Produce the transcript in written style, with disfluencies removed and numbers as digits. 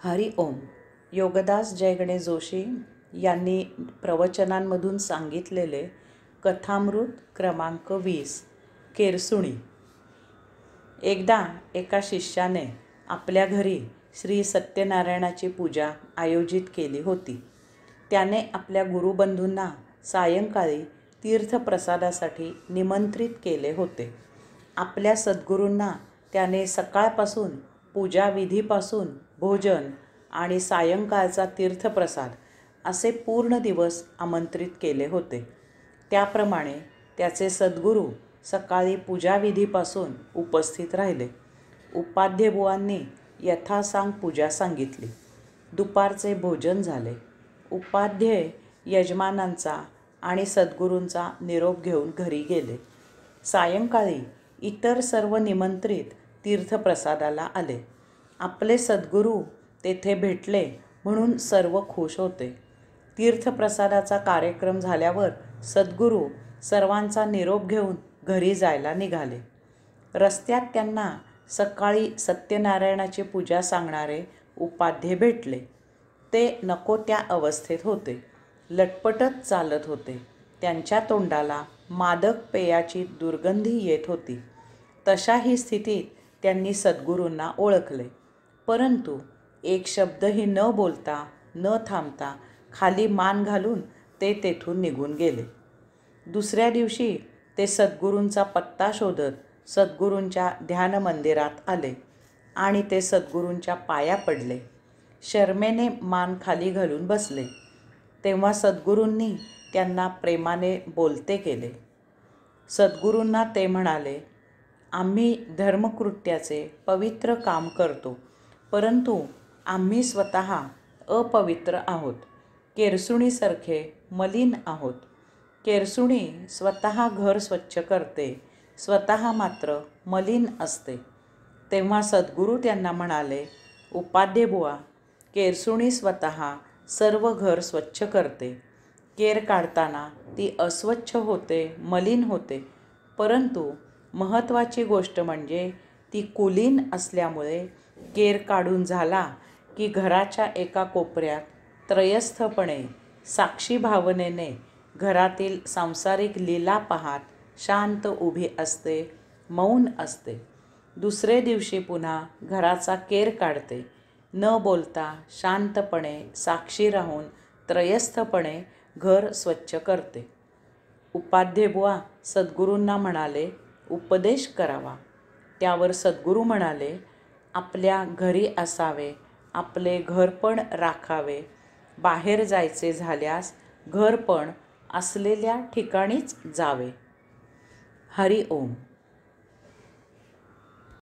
हरि ओम. योगदास जय गणेश जोशी यांनी प्रवचनांमधून सांगितलेले कथामृत क्रमांक 20 केरसुणी. एकदा एका शिष्याने आपल्या घरी श्री सत्यनारायणाची पूजा आयोजित केली होती. त्याने आपल्या गुरुबंधूंना सायंकाळी तीर्थप्रसादासाठी निमंत्रित केले होते. आपल्या सद्गुरूंना त्याने सकाळपासून पूजाविधीपासून भोजन आणि सायंकाळचा तीर्थप्रसाद असे पूर्ण दिवस आमंत्रित केले होते. त्याप्रमाणे त्याचे सद्गुरू सकाळी पूजाविधीपासून उपस्थित राहिले. उपाध्यबुवांनी यथासांग पूजा सांगितली. दुपारचे भोजन झाले. उपाध्ये यजमानांचा आणि सद्गुरूंचा निरोप घेऊन घरी गेले. सायंकाळी इतर सर्व निमंत्रित तीर्थप्रसादाला आले. आपले सद्गुरू तेथे भेटले म्हणून सर्व खुश होते. तीर्थप्रसादाचा कार्यक्रम झाल्यावर सद्गुरू सर्वांचा निरोप घेऊन घरी जायला निघाले. रस्त्यात त्यांना सकाळी सत्यनारायणाची पूजा सांगणारे उपाध्ये भेटले. ते नको त्या अवस्थेत होते. लटपटत चालत होते. त्यांच्या तोंडाला मादक पेयाची दुर्गंधी येत होती. तशाही स्थितीत त्यांनी सद्गुरूंना ओळखले, परंतु एक शब्दही न बोलता न थांबता खाली मान घालून ते तेथून निघून गेले. दुसऱ्या दिवशी ते सद्गुरूंचा पत्ता शोधत सद्गुरूंच्या ध्यान मंदिरात आले आणि ते सद्गुरूंच्या पाया पडले. शरमेने मान खाली घालून बसले. तेव्हा सद्गुरूंनी त्यांना प्रेमाने बोलते केले. सद्गुरूंना ते म्हणाले, आम्ही धर्मकृत्याचे पवित्र काम करतो, परंतु आम्ही स्वतः अपवित्र आहोत. केरसुणीसारखे मलिन आहोत. केरसुणी स्वतः घर स्वच्छ करते, स्वतः मात्र मलिन असते. तेव्हा सद्गुरू त्यांना म्हणाले, उपाध्यबुवा, केरसुणी स्वतः सर्व घर स्वच्छ करते. केर काढताना ती अस्वच्छ होते, मलिन होते, परंतु महत्त्वाची गोष्ट म्हणजे ती कुलीन असल्यामुळे केर काढून झाला की घराच्या एका कोपऱ्यात त्रयस्थपणे साक्षी भावनेने घरातील सांसारिक लीला पाहत शांत उभी असते, मौन असते. दुसरे दिवशी पुन्हा घराचा केर काढते. न बोलता शांतपणे साक्षी राहून त्रयस्थपणे घर स्वच्छ करते. उपाध्यबुवा सद्गुरूंना म्हणाले, उपदेश करावा. त्यावर सद्गुरू म्हणाले, आपल्या घरी असावे, आपले घर पण राखावे. बाहेर जायचे झाल्यास घर पण असलेल्या ठिकाणीच जावे. हरि ओम.